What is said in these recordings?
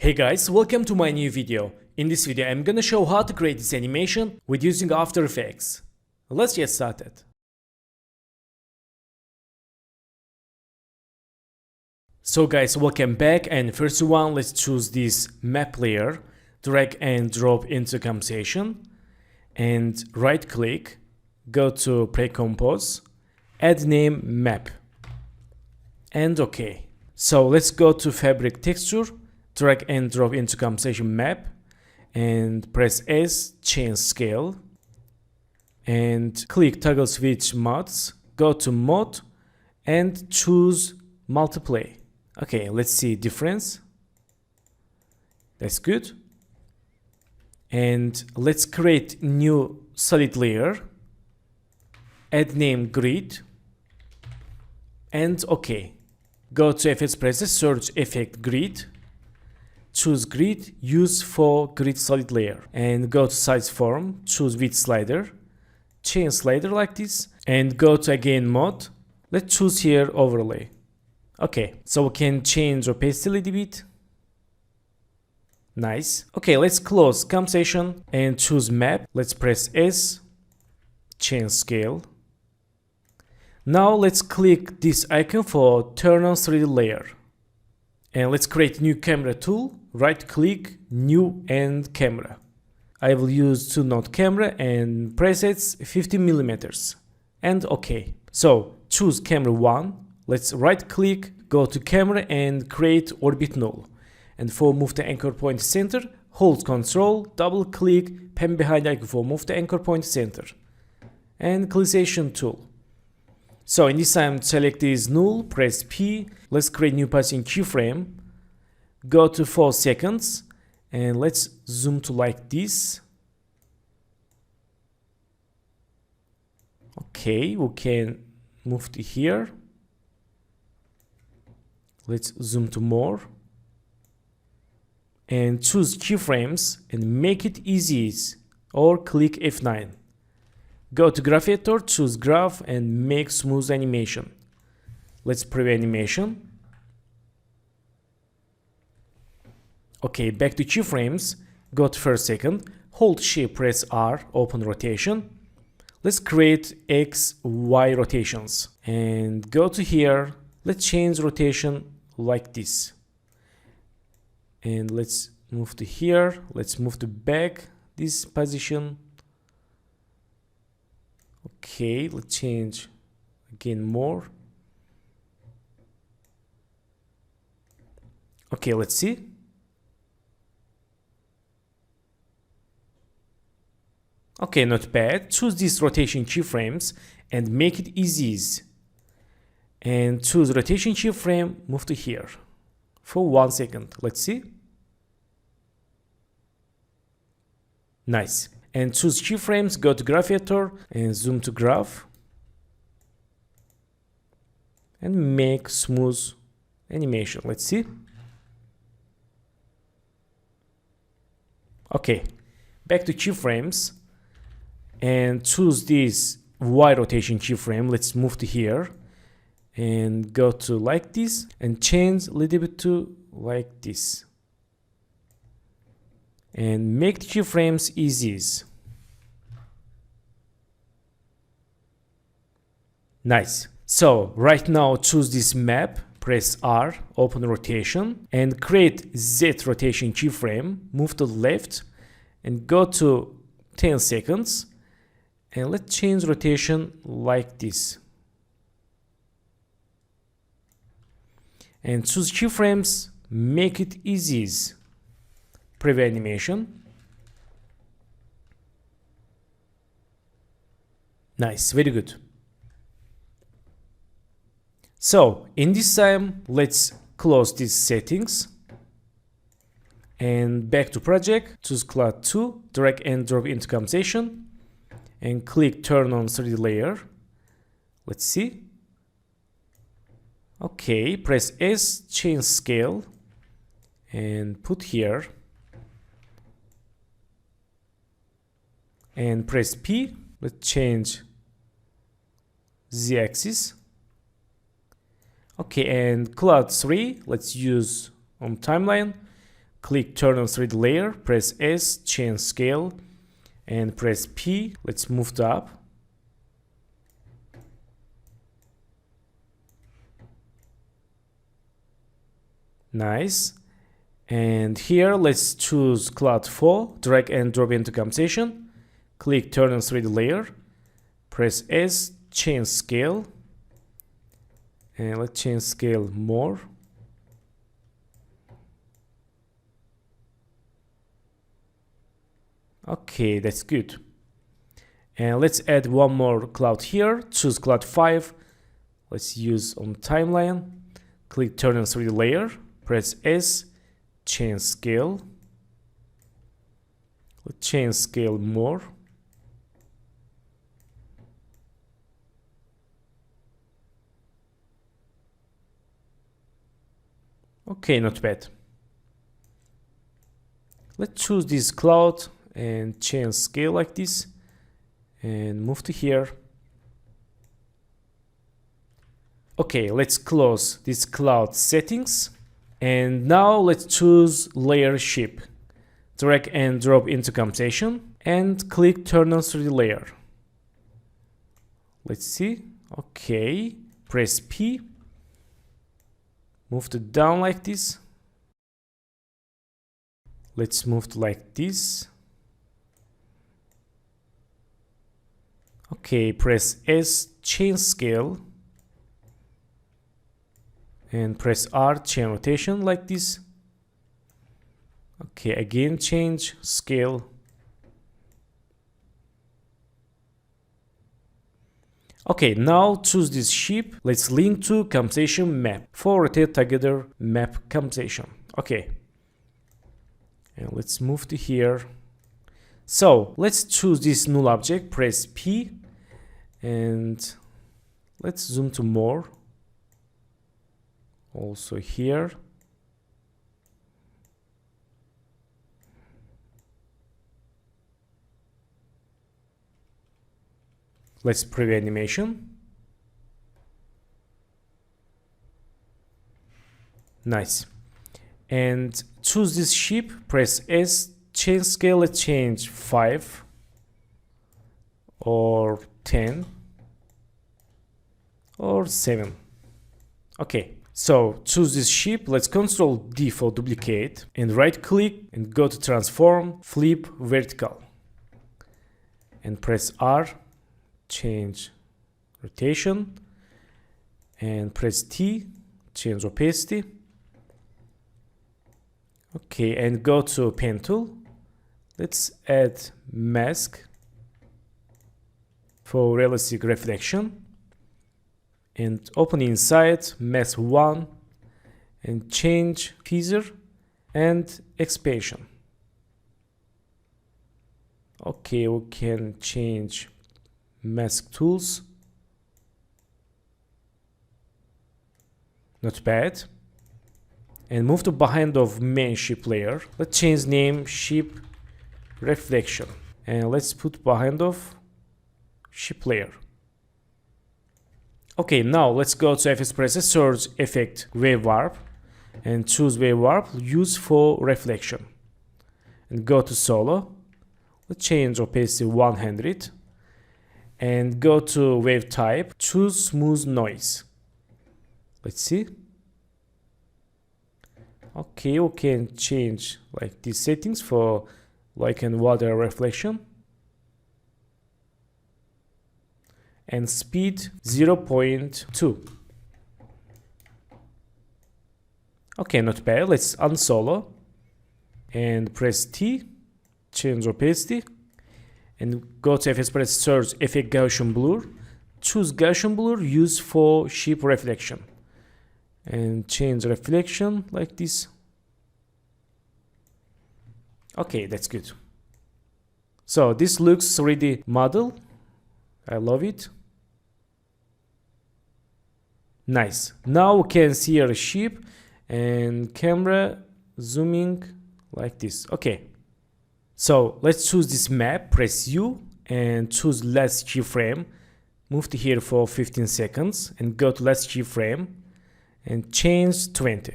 Hey guys, welcome to my new video. In this video, I'm gonna show how to create this animation with using After Effects. Let's get started. So guys, welcome back, and first one, let's choose this map layer, drag and drop into composition, and right click, go to pre-compose, add name map, and OK. So let's go to fabric texture, drag and drop into composition map, and press S, change scale, and click toggle switch modes, go to mode, and choose multiply. Okay, let's see difference. That's good. And let's create new solid layer, add name grid, and OK. Go to effects presets, search effect grid, choose grid, use for grid solid layer, and go to size form, choose width slider, change slider like this, and go to again mode. Let's choose here overlay. Okay, so we can change opacity a little bit. Nice. Okay, let's close composition and choose map. Let's press S, change scale. Now let's click this icon for turn on 3D layer. And let's create new camera tool, right click, new and camera. I will use 2-node camera and presets 50mm and OK. So choose camera 1, let's right click, go to camera and create orbit null. And for move the anchor point center, hold Ctrl, double click, pen behind icon for move the anchor point center. And collization tool. So in this time, select this null, press P, let's create new position keyframe, go to 4 seconds, and let's zoom to like this. Okay, we can move to here. Let's zoom to more. And choose keyframes and make it easy, or click F9. Go to graph editor, choose graph and make smooth animation. Let's preview animation. Okay, back to keyframes, go to first second, hold shift, press R, open rotation. Let's create X, Y rotations and go to here. Let's change rotation like this. And let's move to here. Let's move to back this position. Okay, let's change again more. Okay, let's see. Okay, not bad. Choose these rotation keyframes and make it easy. And choose rotation keyframe, move to here for 1 second. Let's see. Nice. And choose keyframes, go to graph editor and zoom to graph. And make smooth animation. Let's see. Okay, back to keyframes and choose this Y rotation keyframe. Let's move to here and go to like this and change a little bit to like this. And make the keyframes easy. Nice. So right now choose this map, press R, open rotation and create Z rotation keyframe, move to the left and go to 10 seconds and let's change rotation like this. And choose keyframes, make it easy. Preview animation. Nice, very good. So in this time, let's close these settings and back to project, choose cloud 2, drag and drop into composition and click turn on 3D layer. Let's see. Okay, press S, change scale and put here. And press P, let's change Z axis. Okay, and cloud 3, let's use on timeline. click turn on 3D layer, press S, change scale, and press P. Let's move to up. Nice. And here let's choose cloud 4, drag and drop into composition, click turn on 3D layer, press S, change scale, and let's change scale more. Okay, that's good. And let's add one more cloud here, choose cloud 5, let's use on timeline, click turn on 3D layer, press S, change scale, let's change scale more. Okay, not bad. Let's choose this cloud and change scale like this and move to here. Okay, let's close this cloud settings. And now let's choose layer ship. Drag and drop into composition and click turn on 3D layer. Let's see. Okay, press P. Move it down like this. Let's move to like this. Okay, press S, change scale. And press R, change rotation like this. Okay, again change scale. Okay, now choose this ship. Let's link to composition map for rotate together map composition. Okay, and let's move to here. So let's choose this null object, press P, and let's zoom to more. Also here. Let's preview animation. Nice. And choose this ship, press S, change scale, let's change 5 or 10 or 7. Okay. So choose this ship, let's Ctrl D for duplicate and right click and go to transform, flip vertical and press R, change rotation and press T, change opacity. Okay, and go to pen tool. Let's add mask for realistic reflection. And open inside mask 1 and change feather and expansion. Okay, we can change mask tools. Not bad. And move to behind of main ship layer. Let's change name ship reflection and let's put behind of ship layer. Okay, now let's go to FS Preset, search effect wave warp and choose wave warp used for reflection and go to solo. Let's change opacity 100 and go to wave type, choose smooth noise. Let's see. Okay, we can change like these settings for light and water reflection. And speed 0.2. Okay, not bad. Let's unsolo and press T, change opacity, and go to FS Preset, search effect Gaussian blur. Choose Gaussian blur used for ship reflection and change reflection like this. Okay, that's good. So this looks 3D model. I love it. Nice. Now we can see our ship and camera zooming like this. Okay. So let's choose this map, press U and choose last keyframe. Move to here for 15 seconds and go to last keyframe and change 20.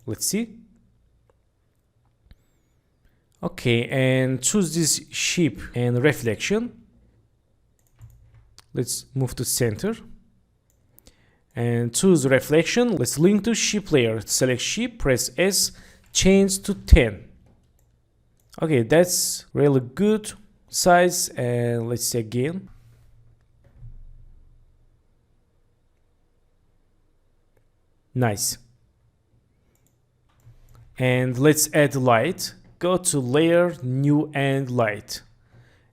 Let's see. Okay, and choose this shape and reflection. Let's move to center and choose reflection. Let's link to shape layer. Select shape, press S, change to 10. Okay, that's really good size. And let's see again. Nice. And let's add light. Go to layer, new and light,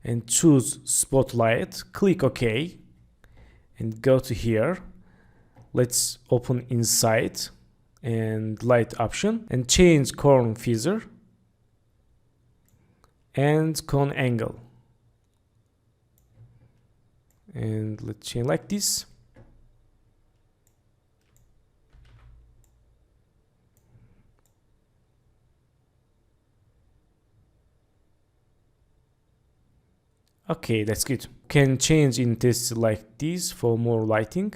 and choose spotlight. Click OK and go to here. Let's open inside and light option and change cone feather and cone angle, and let's change like this. Okay, that's good. Can change in this like this for more lighting.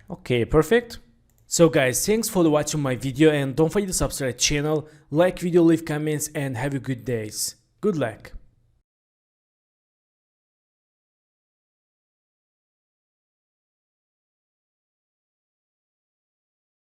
Okay, perfect. So guys, thanks for watching my video, and don't forget to subscribe channel, like video, leave comments, and have a good days. Good luck.